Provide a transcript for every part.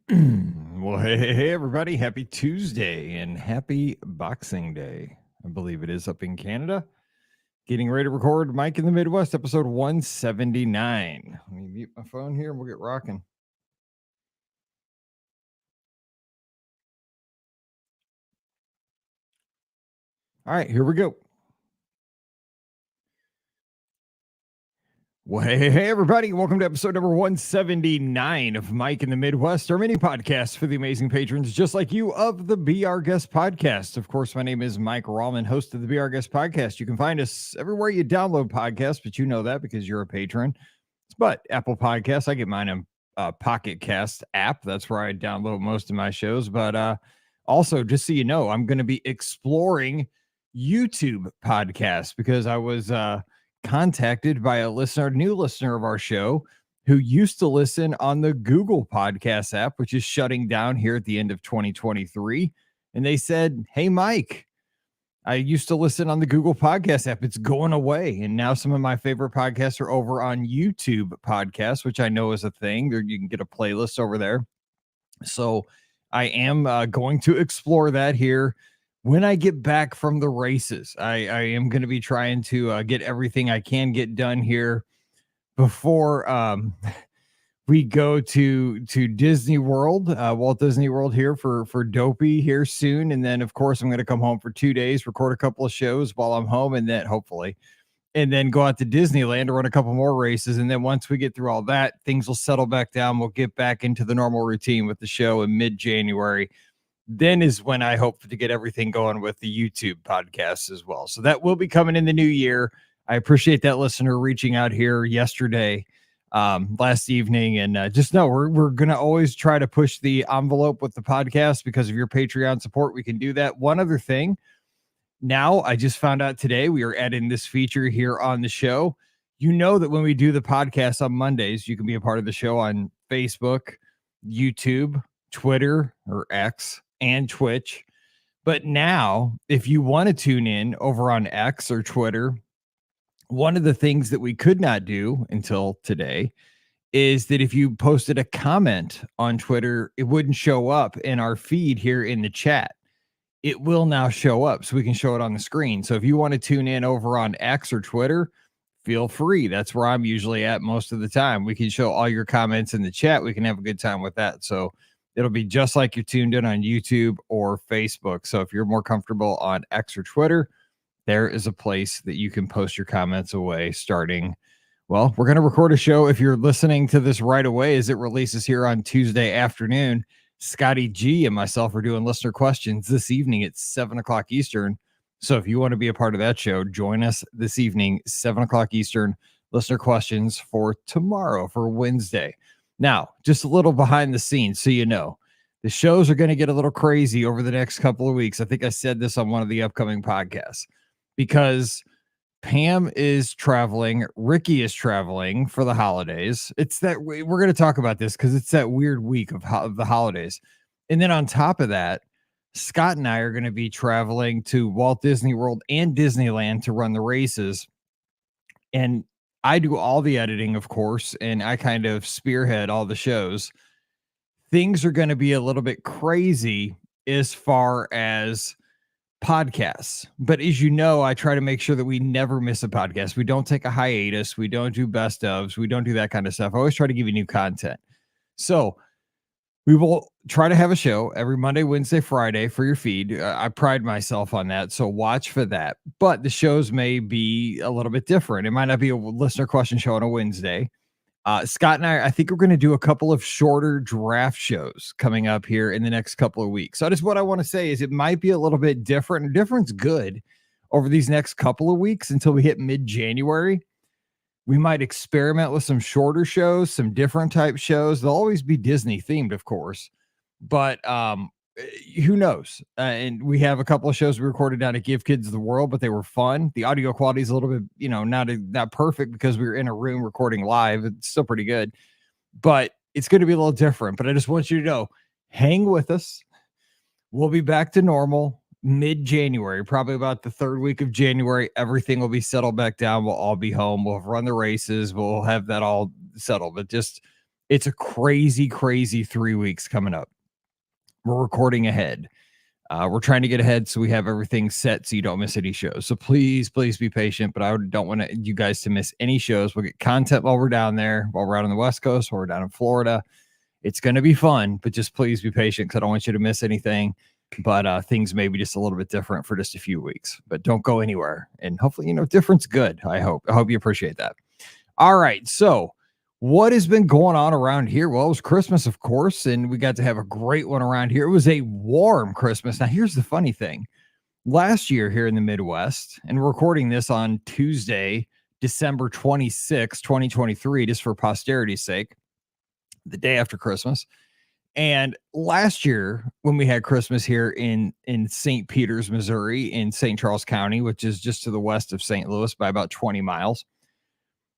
Well, hey, everybody. Happy Tuesday and happy Boxing Day. I believe it is up in Canada. Getting ready to record Mike in the Midwest, episode 179. Let me mute my phone here and we'll get rocking. All right, here we go. Well, hey, everybody. Welcome to episode number 179 of Mike in the Midwest, our mini podcast for the amazing patrons just like you of the Be Our Guest podcast. Of course, my name is Mike Rallman, host of the Be Our Guest podcast. You can find us everywhere you download podcasts, but you know that because you're a patron. But Apple Podcasts, I get mine on Pocket Cast app. That's where I download most of my shows. But also, just so you know, I'm going to be exploring YouTube podcasts because I was contacted by a new listener of our show who used to listen on the Google Podcast app, which is shutting down here at the end of 2023. And they said, "Hey, Mike, I used to listen on the Google Podcast app. It's going away. And now some of my favorite podcasts are over on YouTube Podcasts, which I know is a thing. You can get a playlist over there. So I am going to explore that here when I get back from the races. I am going to be trying to get everything I can get done here before we go to Disney World, Walt Disney World here for Dopey here soon. And then, of course, I'm going to come home for 2 days, record a couple of shows while I'm home, and then hopefully, and then go out to Disneyland to run a couple more races. And then once we get through all that, things will settle back down. We'll get back into the normal routine with the show in mid-January. Then is when I hope to get everything going with the YouTube podcasts as well. So that will be coming in the new year. I appreciate that listener reaching out here yesterday, last evening, and just know we're going to always try to push the envelope with the podcast because of your Patreon support. We can do that. One other thing, now I just found out today we are adding this feature here on the show. You know that when we do the podcast on Mondays, you can be a part of the show on Facebook, YouTube, Twitter or X, and Twitch. But now, if you want to tune in over on X or Twitter, one of the things that we could not do until today is that if you posted a comment on Twitter, it wouldn't show up in our feed here in the chat. It will now show up so we can show it on the screen. So if you want to tune in over on X or Twitter, feel free. That's where I'm usually at most of the time. We can show all your comments in the chat. We can have a good time with that. So it'll be just like you're tuned in on YouTube or Facebook. So if you're more comfortable on X or Twitter, there is a place that you can post your comments away starting. Well, we're going to record a show. If you're listening to this right away as it releases here on Tuesday afternoon, Scotty G and myself are doing listener questions this evening at 7 o'clock Eastern. So if you want to be a part of that show, join us this evening, 7 o'clock Eastern, listener questions for tomorrow, for Wednesday. Now, just a little behind the scenes so you know. The shows are going to get a little crazy over the next couple of weeks. I think I said this on one of the upcoming podcasts because Pam is traveling. Ricky is traveling for the holidays. It's that we're going to talk about this because it's that weird week of the holidays. And then on top of that, Scott and I are going to be traveling to Walt Disney World and Disneyland to run the races. And I do all the editing, of course, and I kind of spearhead all the shows. Things are going to be a little bit crazy as far as podcasts. But as you know, I try to make sure that we never miss a podcast. We don't take a hiatus. We don't do best ofs. We don't do that kind of stuff. I always try to give you new content. So we will try to have a show every Monday, Wednesday, Friday for your feed. I pride myself on that. So watch for that. But the shows may be a little bit different. It might not be a listener question show on a Wednesday. Scott and I think we're going to do a couple of shorter draft shows coming up here in the next couple of weeks. So just what I want to say is it might be a little bit different. And different's good over these next couple of weeks until we hit mid-January. We might experiment with some shorter shows, some different type shows. They'll always be Disney themed, of course, but who knows? And we have a couple of shows we recorded down at Give Kids the World, but they were fun. The audio quality is a little bit, not perfect because we were in a room recording live. It's still pretty good, but it's going to be a little different. But I just want you to know, hang with us. We'll be back to normal mid-January, probably about the third week of January. Everything will be settled back down. We'll all be home. We'll run the races. We'll have that all settled. But just It's a crazy, crazy 3 weeks coming up. We're recording ahead. We're trying to get ahead so we have everything set so you don't miss any shows. So please, please be patient. But I don't want you guys to miss any shows. We'll get content while we're down there, while we're out on the West Coast, while we're down in Florida. It's going to be fun, but just please be patient because I don't want you to miss anything. But things may be just a little bit different for just a few weeks. But don't go anywhere. And hopefully, different's good. I hope you appreciate that. All right. So what has been going on around here? Well, it was Christmas, of course, and we got to have a great one around here. It was a warm Christmas. Now, here's the funny thing. Last year here in the Midwest, and we're recording this on Tuesday, December 26, 2023, just for posterity's sake, the day after Christmas. And last year, when we had Christmas here in St. Peters, Missouri, in St. Charles County, which is just to the west of St. Louis by about 20 miles,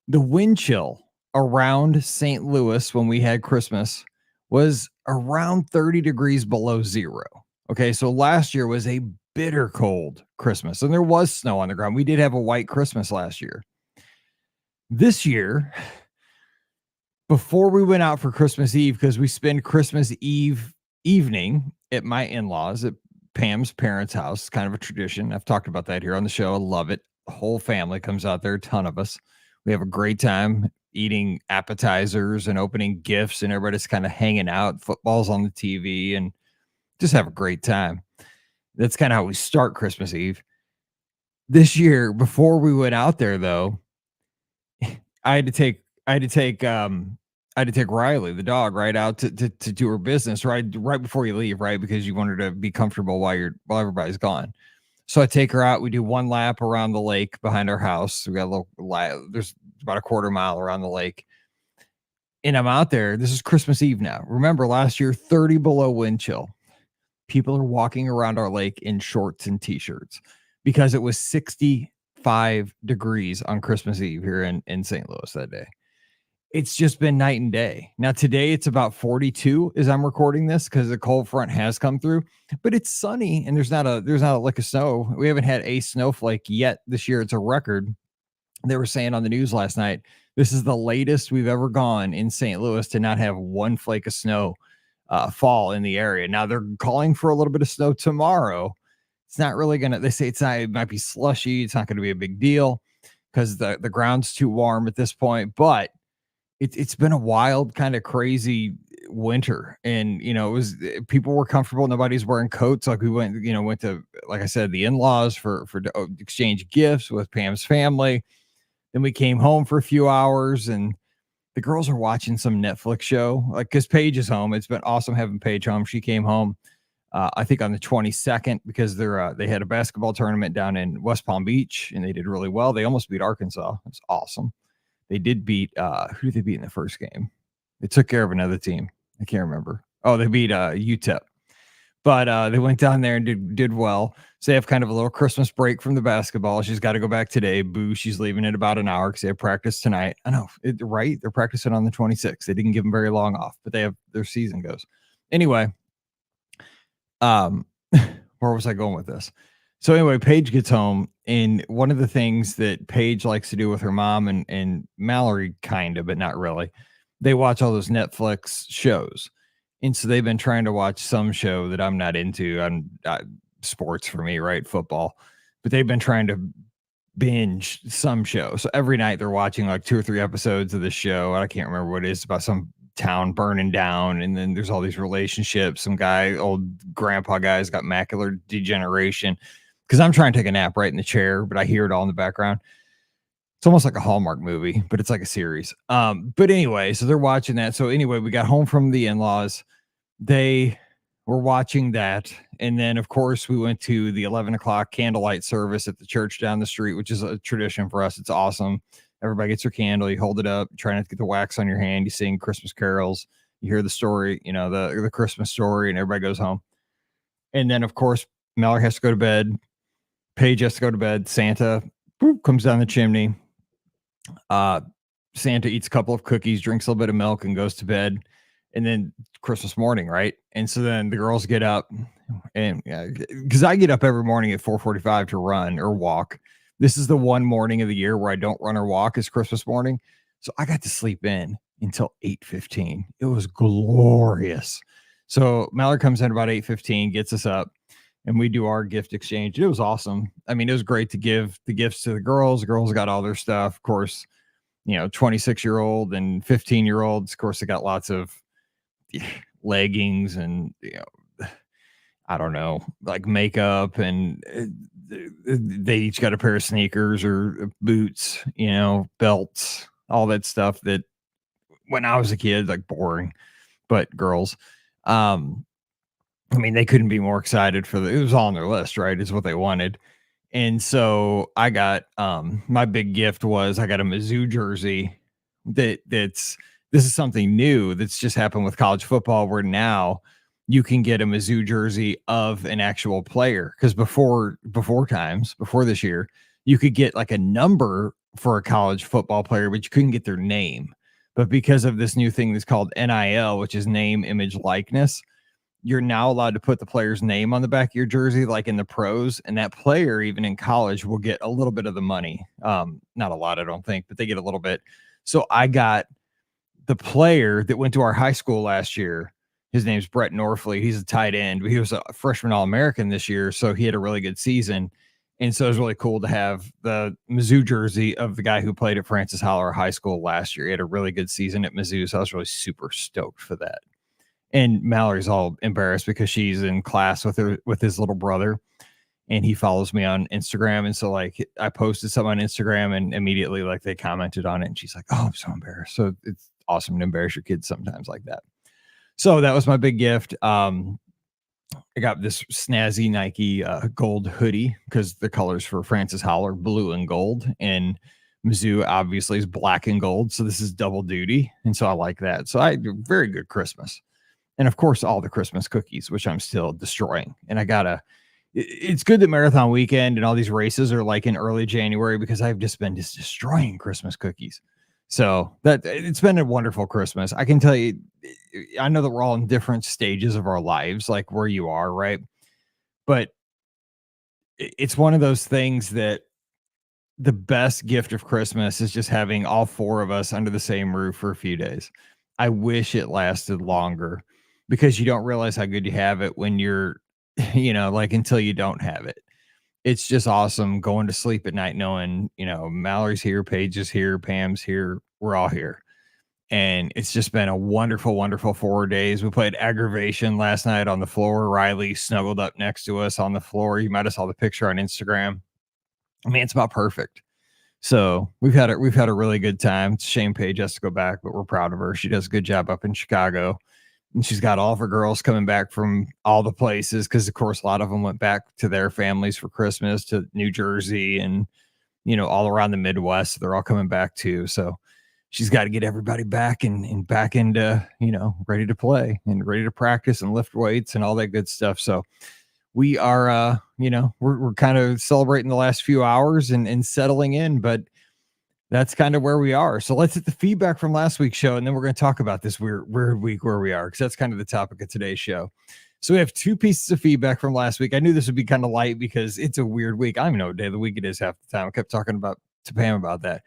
the wind chill around St. Louis when we had Christmas was around 30 degrees below zero. Okay, so last year was a bitter cold Christmas, and there was snow on the ground. We did have a white Christmas last year. This year, before we went out for Christmas Eve, because we spend Christmas Eve evening at my in-laws at Pam's parents' house. It's kind of a tradition. I've talked about that here on the show. I love it. The whole family comes out there, a ton of us. We have a great time eating appetizers and opening gifts, and everybody's kind of hanging out. Football's on the TV and just have a great time. That's kind of how we start Christmas Eve. This year, before we went out there, though, I had to take Riley, the dog, right out to do her business right before you leave, right? Because you want her to be comfortable while everybody's gone. So I take her out. We do one lap around the lake behind our house. We got a little, there's about a quarter mile around the lake. And I'm out there. This is Christmas Eve now. Remember last year, 30 below wind chill. People are walking around our lake in shorts and t-shirts because it was 65 degrees on Christmas Eve here in St. Louis that day. It's just been night and day. Now today it's about 42 as I'm recording this because the cold front has come through, but it's sunny and there's not a lick of snow. We haven't had a snowflake yet this year. It's a record. They were saying on the news last night, this is the latest we've ever gone in St. Louis to not have one flake of snow fall in the area. Now they're calling for a little bit of snow tomorrow. It's not really they say it might be slushy. It's not going to be a big deal because the ground's too warm at this point, but it's been a wild, kind of crazy winter. And, people were comfortable. Nobody's wearing coats. Like we went to, like I said, the in-laws for to exchange gifts with Pam's family. Then we came home for a few hours and the girls are watching some Netflix show, like, cause Paige is home. It's been awesome having Paige home. She came home, I think on the 22nd because they had a basketball tournament down in West Palm Beach and they did really well. They almost beat Arkansas. It's awesome. They did beat, who did they beat in the first game? They took care of another team. I can't remember. Oh, they beat UTEP. But they went down there and did well. So they have kind of a little Christmas break from the basketball. She's got to go back today. Boo, she's leaving in about an hour because they have practice tonight. I know, right? They're practicing on the 26th. They didn't give them very long off, but they have their season goes. Anyway, where was I going with this? So anyway, Paige gets home, and one of the things that Paige likes to do with her mom and Mallory, kind of, but not really, they watch all those Netflix shows. And so they've been trying to watch some show that I'm not into. Sports for me, right? Football. But they've been trying to binge some show. So every night they're watching like 2 or 3 episodes of the show. I can't remember what it is, about some town burning down. And then there's all these relationships. Some guy, old grandpa guy's got macular degeneration. Because I'm trying to take a nap right in the chair, but I hear it all in the background. It's almost like a Hallmark movie, but it's like a series. But anyway, so they're watching that. So anyway, we got home from the in-laws. They were watching that. And then, of course, we went to the 11 o'clock candlelight service at the church down the street, which is a tradition for us. It's awesome. Everybody gets their candle. You hold it up, try not to get the wax on your hand. You sing Christmas carols. You hear the story, the Christmas story, and everybody goes home. And then, of course, Mallory has to go to bed. Paige has to go to bed. Santa comes down the chimney. Santa eats a couple of cookies, drinks a little bit of milk, and goes to bed. And then Christmas morning, right? And so then the girls get up, and because I get up every morning at 4:45 to run or walk. This is the one morning of the year where I don't run or walk, is Christmas morning. So I got to sleep in. until 8:15. It was glorious. So Mallory comes in about 8:15, gets us up, and we do our gift exchange. It was awesome. I mean, it was great to give the gifts to the girls. The girls got all their stuff. Of course, 26-year-old and 15-year-olds. Of course, they got lots of leggings and, I don't know, like makeup, and they each got a pair of sneakers or boots, belts, all that stuff that when I was a kid, like boring, but girls, I mean, they couldn't be more excited it was all on their list, right? Is what they wanted. And so I got my big gift was I got a Mizzou jersey this is something new that's just happened with college football, where now you can get a Mizzou jersey of an actual player. Because before this year, you could get like a number for a college football player, but you couldn't get their name. But because of this new thing that's called NIL, which is name, image, likeness, you're now allowed to put the player's name on the back of your jersey, like in the pros, and that player, even in college, will get a little bit of the money. Not a lot, I don't think, but they get a little bit. So I got the player that went to our high school last year. His name's Brett Norfleet. He's a tight end. He was a freshman All-American this year, so he had a really good season. And so it was really cool to have the Mizzou jersey of the guy who played at Francis Holler High School last year. He had a really good season at Mizzou, so I was really super stoked for that. And Mallory's all embarrassed because she's in class with his little brother, and he follows me on Instagram. And so like I posted something on Instagram, and immediately like they commented on it, and she's like, "Oh, I'm so embarrassed." So it's awesome to embarrass your kids sometimes like that. So that was my big gift. I got this snazzy Nike gold hoodie because the colors for Francis Holler, blue and gold, and Mizzou obviously is black and gold. So this is double duty. And so I like that. So I do very good Christmas. And of course, all the Christmas cookies, which I'm still destroying. And it's good that marathon weekend and all these races are like in early January, because I've just been destroying Christmas cookies. So that it's been a wonderful Christmas. I can tell you, I know that we're all in different stages of our lives, like where you are, right? But it's one of those things that the best gift of Christmas is just having all four of us under the same roof for a few days. I wish it lasted longer, because you don't realize how good you have it when you're, like until you don't have it. It's just awesome going to sleep at night knowing, Mallory's here, Paige is here, Pam's here, we're all here. And it's just been a wonderful, wonderful 4 days. We played aggravation last night on the floor. Riley snuggled up next to us on the floor. You might have saw the picture on Instagram. I mean, it's about perfect. So we've had a really good time. It's a shame Paige has to go back, but we're proud of her. She does a good job up in Chicago. And she's got all of her girls coming back from all the places, because of course a lot of them went back to their families for Christmas, to New Jersey and all around the Midwest. They're all coming back too. So she's got to get everybody back and back into ready to play and ready to practice and lift weights and all that good stuff. So we are we're kind of celebrating the last few hours and settling in, but that's kind of where we are. So let's hit the feedback from last week's show, and then we're going to talk about this weird week where we are, because that's kind of the topic of today's show. So we have 2 pieces of feedback from last week. I knew this would be kind of light because it's a weird week. I don't even know what day of the week it is half the time. I kept talking to Pam about that.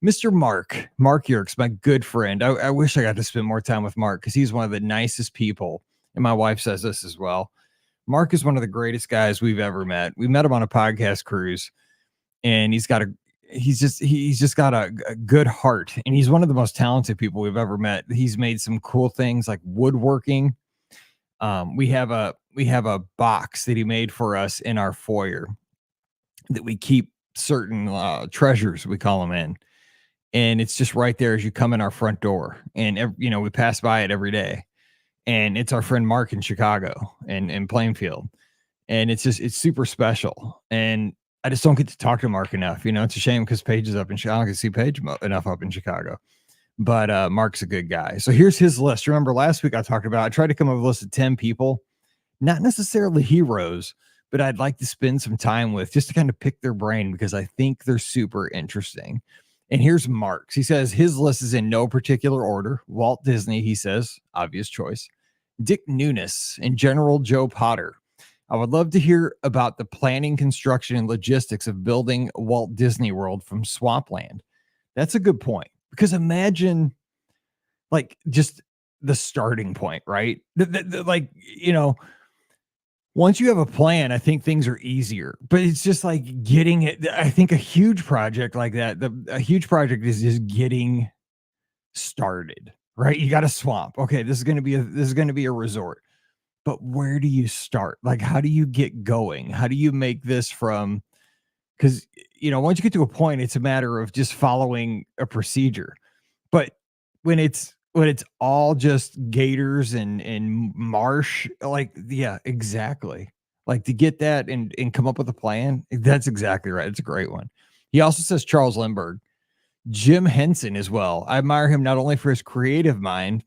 Mr. Mark Yerkes, my good friend. I wish I got to spend more time with Mark, because he's one of the nicest people. And my wife says this as well. Mark is one of the greatest guys we've ever met. We met him on a podcast cruise, and he's just got a good heart, and he's one of the most talented people we've ever met. He's made some cool things like woodworking. We have a box that he made for us in our foyer that we keep certain treasures, we call them in. And it's just right there as you come in our front door. And, we pass by it every day. And it's our friend Mark in Chicago and in Plainfield. And it's super special. And I just don't get to talk to Mark enough. It's a shame because Paige is up in Chicago. I can see Paige enough up in Chicago. But Mark's a good guy. So here's his list. Remember last week I tried to come up with a list of 10 people, not necessarily heroes, but I'd like to spend some time with, just to kind of pick their brain, because I think they're super interesting. And here's Mark's. He says his list is in no particular order. Walt Disney, he says, obvious choice. Dick Nunes and General Joe Potter. I would love to hear about the planning, construction, and logistics of building Walt Disney World from swampland. That's a good point, because imagine like just the starting point, right? Like, once you have a plan, I think things are easier, but it's just like getting it. I think a huge project like that, a huge project is just getting started, right? You got a swamp. Okay, this is going to be a resort. But where do you start? Like, how do you get going? How do you make this from, because once you get to a point, it's a matter of just following a procedure. But when it's all just gators and marsh, like, yeah, exactly. Like, to get that and come up with a plan, that's exactly right. It's a great one. He also says Charles Lindbergh, Jim Henson as well. I admire him not only for his creative mind,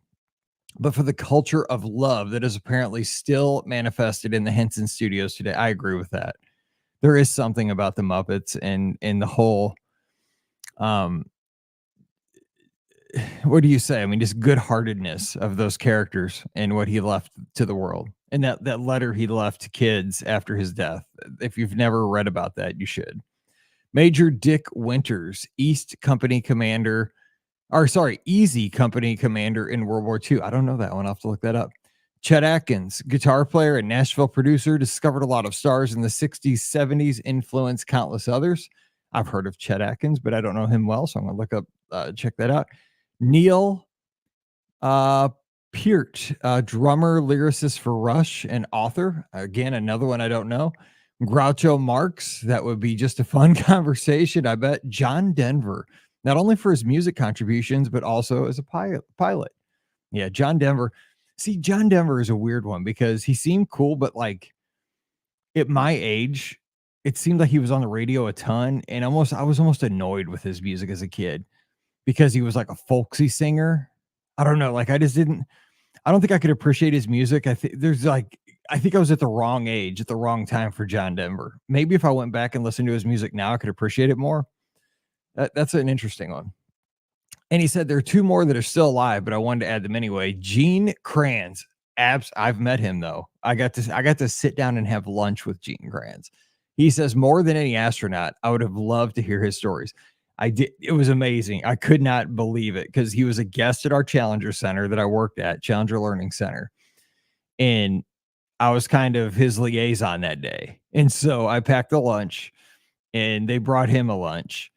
but for the culture of love that is apparently still manifested in the Henson Studios today. I agree with that. There is something about the Muppets and the whole, um what do you say? I mean, just good-heartedness of those characters and what he left to the world. And that letter he left to kids after his death. If you've never read about that, you should. Major Dick Winters, East Company Commander, or sorry, Easy Company Commander in World War II. I don't know that one. I'll have to look that up. Chet Atkins, guitar player and Nashville producer, discovered a lot of stars in the 60s, 70s, influenced countless others. I've heard of Chet Atkins, but I don't know him well, so I'm going to look up, check that out. Neil Peart, drummer, lyricist for Rush, and author. Again, another one I don't know. Groucho Marx, that would be just a fun conversation, I bet. John Denver, not only for his music contributions, but also as a pilot. Yeah, John Denver. See, John Denver is a weird one because he seemed cool, but like at my age, it seemed like he was on the radio a ton, and I was almost annoyed with his music as a kid because he was like a folksy singer. I don't know, like I don't think I could appreciate his music. I think I was at the wrong age at the wrong time for John Denver. Maybe if I went back and listened to his music now, I could appreciate it more. That's an interesting one. And he said there are two more that are still alive, but I wanted to add them anyway. Gene Kranz. I've met him though. I got to sit down and have lunch with Gene Kranz. He says more than any astronaut, I would have loved to hear his stories. I did. It was amazing. I could not believe it because he was a guest at our Challenger Center that I worked at, Challenger Learning Center. And I was kind of his liaison that day. And so I packed a lunch and they brought him a lunch.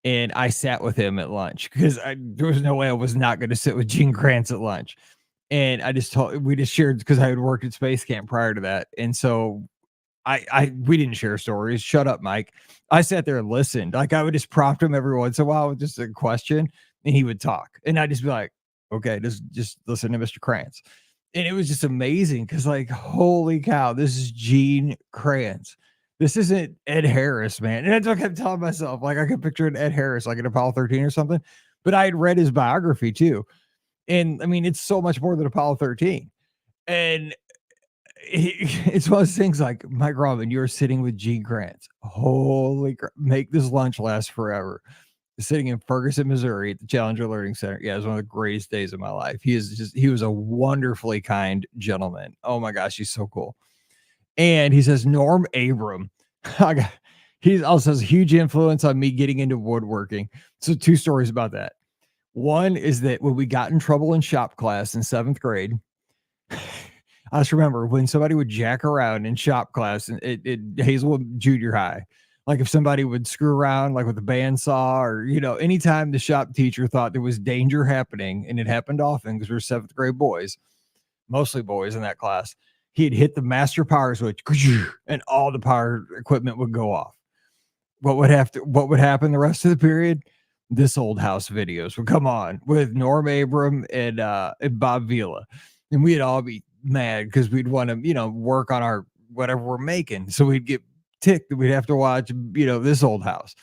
And I sat with him at lunch because there was no way I was not going to sit with Gene Kranz at lunch. And we just shared because I had worked at Space Camp prior to that. And so we didn't share stories. Shut up, Mike. I sat there and listened. Like I would just prompt him every once in a while with just a question and he would talk. And I'd just be like, okay, just listen to Mr. Kranz. And it was just amazing because like, holy cow, this is Gene Kranz. This isn't Ed Harris, man. And that's what I kept telling myself. Like I could picture an Ed Harris, like in Apollo 13 or something. But I had read his biography too. And I mean, it's so much more than Apollo 13. And it's one of those things like, Mike Robin, you're sitting with Gene Kranz. Holy crap. Make this lunch last forever. Sitting in Ferguson, Missouri at the Challenger Learning Center. Yeah, it was one of the greatest days of my life. He was a wonderfully kind gentleman. Oh my gosh, he's so cool. And he says, Norm Abram. He also has a huge influence on me getting into woodworking. So two stories about that. One is that when we got in trouble in shop class in 7th grade, I just remember when somebody would jack around in shop class at Hazelwood Junior High, like if somebody would screw around like with a bandsaw or, anytime the shop teacher thought there was danger happening, and it happened often because we were 7th grade boys, mostly boys in that class, he'd hit the master power switch and all the power equipment would go off. What would happen the rest of the period? This Old House videos would come on with Norm Abram and Bob Vila. And we'd all be mad because we'd want to, work on our whatever we're making. So we'd get ticked that we'd have to watch, This Old House.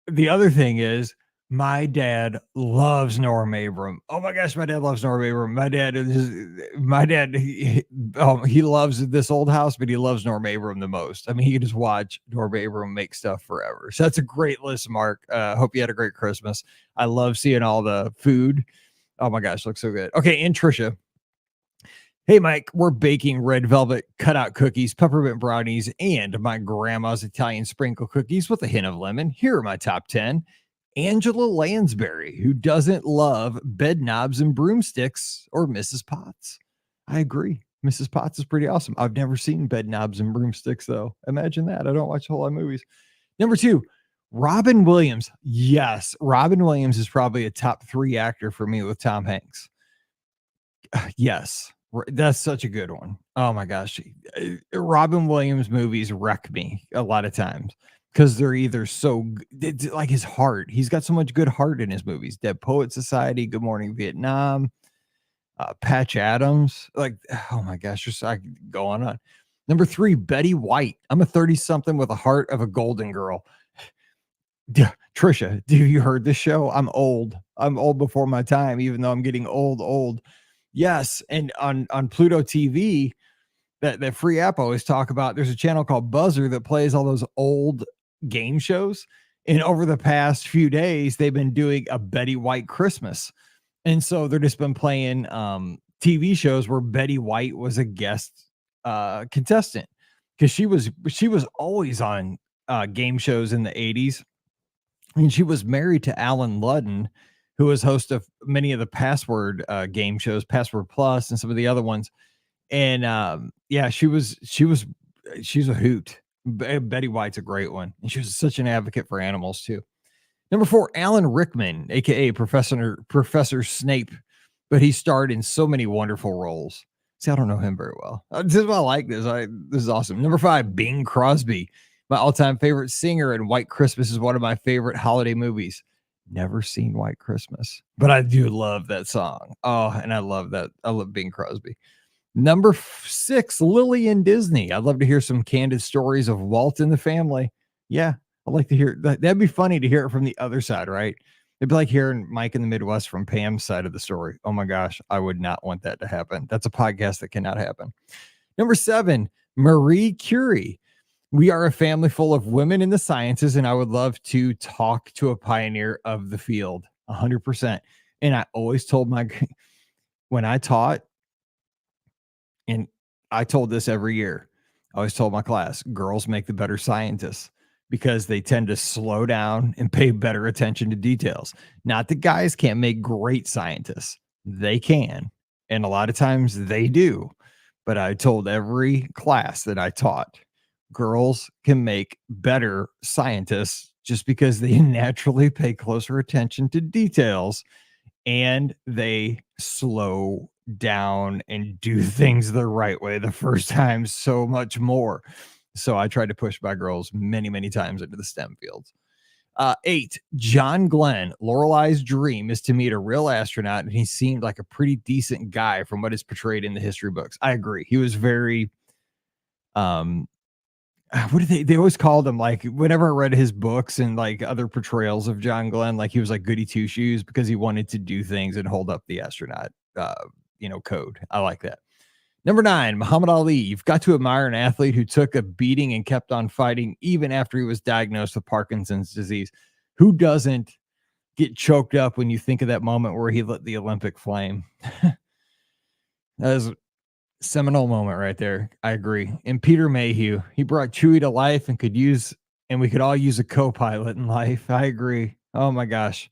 The other thing is, my dad loves Norm Abram. Oh my gosh, my dad loves Norm Abram. He loves This Old House, but he loves Norm Abram the most. I mean, he can just watch Norm Abram make stuff forever. So that's a great list, Mark. Hope you had a great Christmas. I love seeing all the food. Oh my gosh, looks so good. Okay, and Trisha. Hey, Mike, we're baking red velvet cutout cookies, peppermint brownies, and my grandma's Italian sprinkle cookies with a hint of lemon. Here are my top 10. Angela Lansbury, who doesn't love bed knobs and broomsticks, or Mrs. Potts. I agree. Mrs. Potts is pretty awesome. I've never seen bed knobs and broomsticks, though. Imagine that. I don't watch a whole lot of movies. Number 2, Robin Williams. Yes, Robin Williams is probably a top 3 actor for me with Tom Hanks. Yes, that's such a good one. Oh my gosh. Robin Williams movies wreck me a lot of times because they're either like his heart. He's got so much good heart in his movies. Dead Poet Society, Good Morning Vietnam, Patch Adams. Like, oh my gosh, just I could go on. Number 3, Betty White. I'm a 30-something with a heart of a golden girl. Trisha, do you heard this show? I'm old. I'm old before my time, even though I'm getting old. Yes, and on Pluto TV, that free app I always talk about, there's a channel called Buzzer that plays all those old game shows. And over the past few days, they've been doing a Betty White Christmas. And so they're just been playing TV shows where Betty White was a guest contestant, because she was always on game shows in the 80s. And she was married to Alan Ludden, who was host of many of the Password game shows, Password Plus, and some of the other ones. And yeah, she's a hoot. Betty White's a great one, and she was such an advocate for animals too. Number 4, Alan Rickman, aka Professor Snape, but he starred in so many wonderful roles. See, I don't know him very well. This is why I like this. This is awesome. Number 5, Bing Crosby, my all-time favorite singer, and White Christmas is one of my favorite holiday movies. Never seen White Christmas, but I do love that song. Oh, and I love that. I love Bing Crosby. Number 6, Lillian Disney. I'd love to hear some candid stories of Walt and the family. Yeah, I'd like to hear that. That'd be funny to hear it from the other side, right? It'd be like hearing Mike in the Midwest from Pam's side of the story. Oh my gosh, I would not want that to happen. That's a podcast that cannot happen. Number 7, Marie Curie. We are a family full of women in the sciences, and I would love to talk to a pioneer of the field. 100%. And I always told when I taught, and I told this every year, I always told my class, girls make the better scientists because they tend to slow down and pay better attention to details. Not that guys can't make great scientists. They can. And a lot of times they do. But I told every class that I taught, girls can make better scientists just because they naturally pay closer attention to details and they slow down and do things the right way the first time so much more. So I tried to push my girls many, many times into the STEM fields. 8, John Glenn. Lorelei's dream is to meet a real astronaut, and he seemed like a pretty decent guy from what is portrayed in the history books. I agree. He was very, what did they always called him, like whenever I read his books and like other portrayals of John Glenn, like he was like goody two shoes because he wanted to do things and hold up the astronaut, code. I like that. Number 9, Muhammad Ali. You've got to admire an athlete who took a beating and kept on fighting even after he was diagnosed with Parkinson's disease. Who doesn't get choked up when you think of that moment where he lit the Olympic flame? That is seminal moment right there. I agree. And Peter Mayhew, he brought Chewie to life and we could all use a co-pilot in life. I agree. Oh my gosh.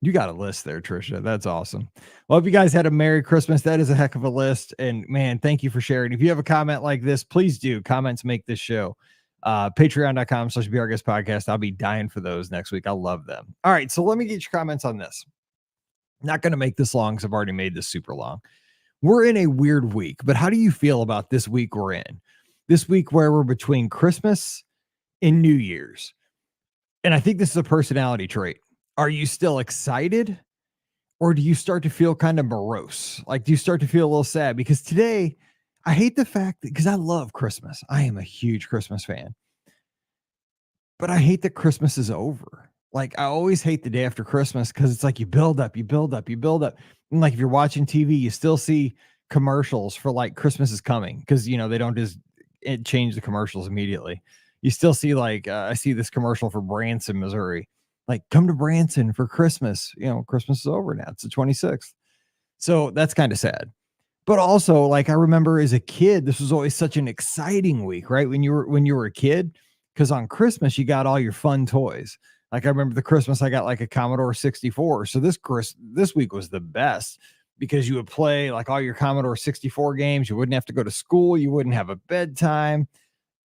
You got a list there, Trisha. That's awesome. Well, if you guys had a Merry Christmas, that is a heck of a list. And man, thank you for sharing. If you have a comment like this, please do. Comments make this show. Patreon.com/BRGuest podcast. I'll be dying for those next week. I love them. All right. So let me get your comments on this. Not going to make this long because I've already made this super long. We're in a weird week, but how do you feel about this week we're in? This week where we're between Christmas and New Year's. And I think this is a personality trait. Are you still excited, or do you start to feel kind of morose? Like, do you start to feel a little sad? Because today, I hate the fact that, because I love Christmas. I am a huge Christmas fan. But I hate that Christmas is over. Like, I always hate the day after Christmas because it's like you build up. And like if you're watching TV, you still see commercials for like Christmas is coming because, they don't just change the commercials immediately. You still see like, I see this commercial for Branson, Missouri. Like, come to Branson for Christmas. Christmas is over now. It's the 26th. So that's kind of sad. But also, like, I remember as a kid, this was always such an exciting week, right? When you were a kid, because on Christmas, you got all your fun toys. Like I remember the Christmas I got like a Commodore 64. So this week was the best because you would play like all your Commodore 64 games. You wouldn't have to go to school. You wouldn't have a bedtime.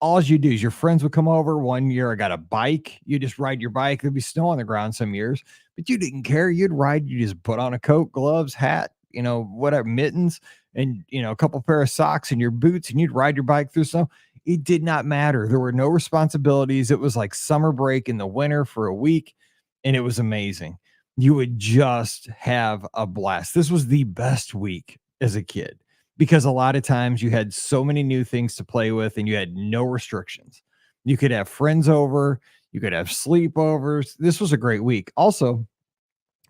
All you do is your friends would come over. One year I got a bike. You just ride your bike. There'd be snow on the ground some years, but you didn't care. You'd ride. You just put on a coat, gloves, hat, whatever, mittens, and a couple pair of socks and your boots, and you'd ride your bike through snow. It did not matter. There were no responsibilities. It was like summer break in the winter for a week, and it was amazing. You would just have a blast. This was the best week as a kid because a lot of times you had so many new things to play with and you had no restrictions. You could have friends over, you could have sleepovers. This was a great week. Also,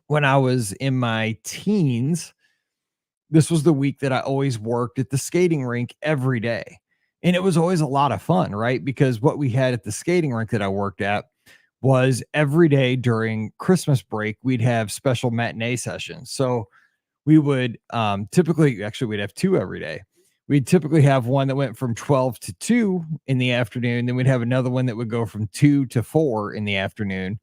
when I was in my teens, this was the week that I always worked at the skating rink every day. And it was always a lot of fun, right? Because what we had at the skating rink that I worked at was every day during Christmas break, we'd have special matinee sessions. So we would typically, actually, we'd have two every day. We'd typically have one that went from 12 to 2 in the afternoon. Then we'd have another one that would go from 2 to 4 in the afternoon.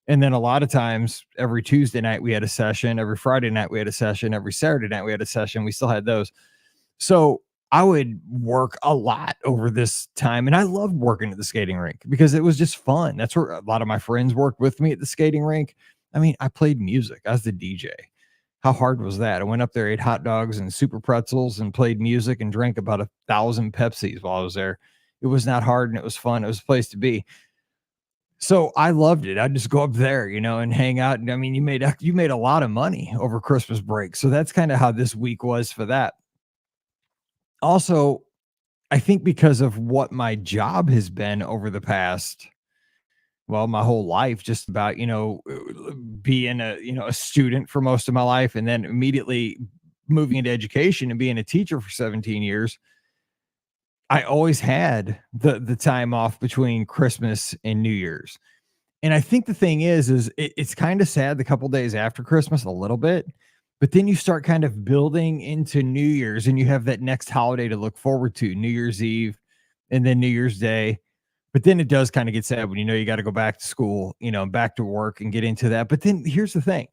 And then a lot of times, every Tuesday night, we had a session. Every Friday night, we had a session. Every Saturday night, we had a session. We still had those. So I would work a lot over this time. And I loved working at the skating rink because it was just fun. That's where a lot of my friends worked with me at the skating rink. I mean, I played music. I was the DJ. How hard was that? I went up there, ate hot dogs and super pretzels and played music and drank about 1,000 Pepsis while I was there. It was not hard and it was fun. It was a place to be. So I loved it. I'd just go up there, and hang out. And I mean, you made a lot of money over Christmas break. So that's kind of how this week was for that. Also, I think because of what my job has been over the past, well, my whole life, just about, being a student for most of my life and then immediately moving into education and being a teacher for 17 years, I always had the time off between Christmas and New Year's. And I think the thing is it's kind of sad the couple days after Christmas a little bit, but then you start kind of building into New Year's and you have that next holiday to look forward to, New Year's Eve and then New Year's Day. But then it does kind of get sad when you got to go back to school, back to work and get into that. But then here's the thing.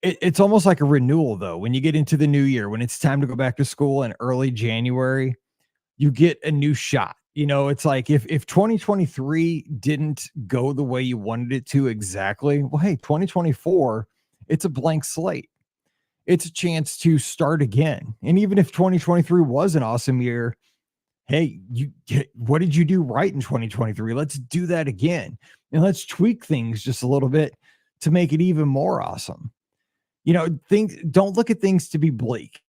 It's almost like a renewal though. When you get into the new year, when it's time to go back to school in early January, you get a new shot. It's like if 2023 didn't go the way you wanted it to exactly, well, hey, 2024, it's a blank slate. It's a chance to start again. And even if 2023 was an awesome year, hey, what did you do right in 2023? Let's do that again. And let's tweak things just a little bit to make it even more awesome. Don't look at things to be bleak.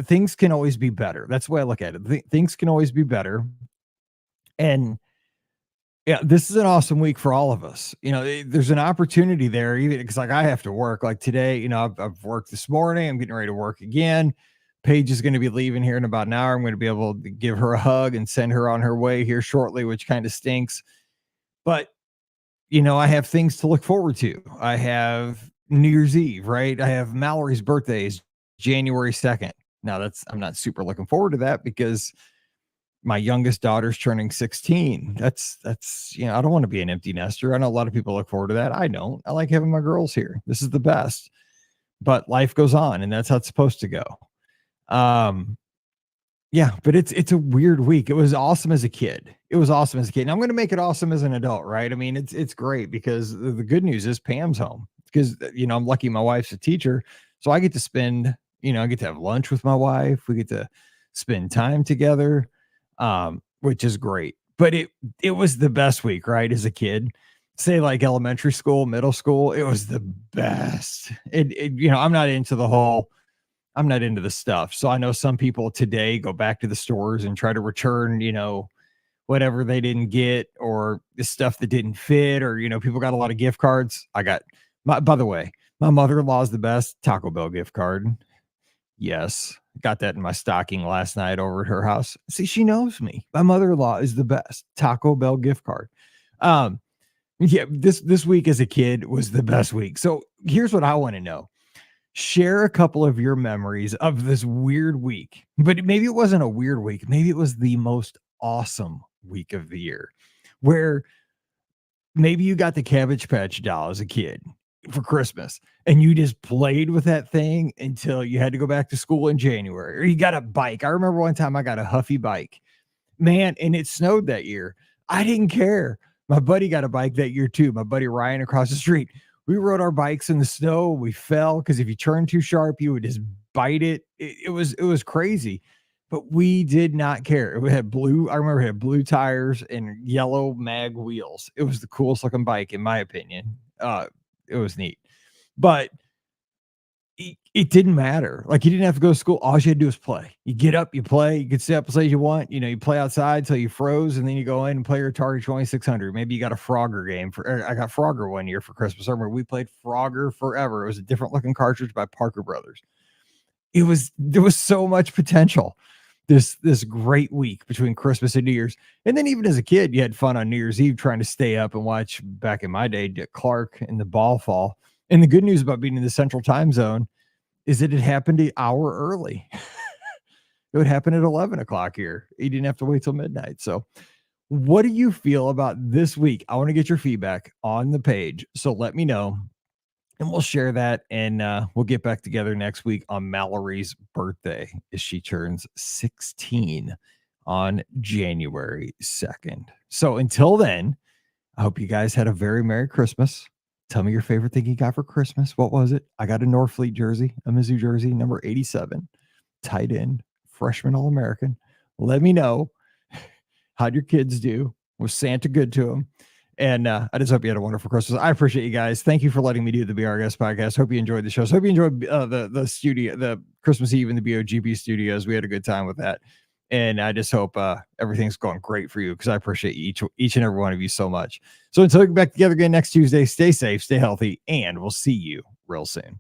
Things can always be better. That's the way I look at it. Things can always be better. And yeah, this is an awesome week for all of us. There's an opportunity there, even because like I have to work. Like today, I've worked this morning. I'm getting ready to work again. Paige is going to be leaving here in about an hour. I'm going to be able to give her a hug and send her on her way here shortly, which kind of stinks. But, I have things to look forward to. I have New Year's Eve, right? I have Mallory's birthday is January 2nd. Now I'm not super looking forward to that because my youngest daughter's turning 16. That's, I don't want to be an empty nester. I know a lot of people look forward to that. I don't. I like having my girls here. This is the best. But life goes on, and that's how it's supposed to go. Yeah, but it's a weird week. It was awesome as a kid. And I'm going to make it awesome as an adult, right? I mean, it's great because the good news is Pam's home because, I'm lucky my wife's a teacher. So I get to spend, I get to have lunch with my wife. We get to spend time together, which is great. But it was the best week, right? As a kid, say like elementary school, middle school, it was the best. I'm not into the stuff. So I know some people today go back to the stores and try to return, whatever they didn't get or the stuff that didn't fit or, people got a lot of gift cards. By the way, my mother-in-law is the best Taco Bell gift card. Yes. Got that in my stocking last night over at her house. See, she knows me. My mother-in-law is the best Taco Bell gift card. Yeah, this week as a kid was the best week. So here's what I want to know. Share a couple of your memories of this weird week, but maybe it wasn't a weird week. Maybe it was the most awesome week of the year where maybe you got the Cabbage Patch doll as a kid for Christmas and you just played with that thing until you had to go back to school in January, or you got a bike. I remember one time I got a Huffy bike, man, and it snowed that year. I didn't care. My buddy got a bike that year too. My buddy Ryan across the street. We rode our bikes in the snow. We fell because if you turned too sharp, you would just bite it. It was crazy, but we did not care. It had blue. I remember it had blue tires and yellow mag wheels. It was the coolest looking bike, in my opinion. It was neat, but it didn't matter. Like, you didn't have to go to school. All you had to do was play. You get up, you play. You could stay up as late as you want. You know, you play outside till you froze, and then you go in and play your Atari 2600. Maybe you got a Frogger game. I got Frogger one year for Christmas. I remember we played Frogger forever. It was a different looking cartridge by Parker Brothers. There was so much potential. This great week between Christmas and New Year's. And then even as a kid, you had fun on New Year's Eve trying to stay up and watch, back in my day, Dick Clark and the ball fall. And the good news about being in the Central Time Zone is that it happened an hour early. It would happen at 11 o'clock here. You didn't have to wait till midnight. So what do you feel about this week? I want to get your feedback on the page. So let me know, and we'll share that. And we'll get back together next week on Mallory's birthday as she turns 16 on January 2nd. So until then, I hope you guys had a very Merry Christmas. Tell me your favorite thing you got for Christmas. What was it? I got a Norfleet jersey, a Mizzou jersey, number 87, tight end, freshman All-American. Let me know. How'd your kids do? Was Santa good to them? And I just hope you had a wonderful Christmas. I appreciate you guys. Thank you for letting me do the BR Guest podcast. Hope you enjoyed the show. So hope you enjoyed the studio, the Christmas Eve in the BOGP studios. We had a good time with that. And I just hope everything's going great for you, because I appreciate each and every one of you so much. So until we get back together again next Tuesday, stay safe, stay healthy, and we'll see you real soon.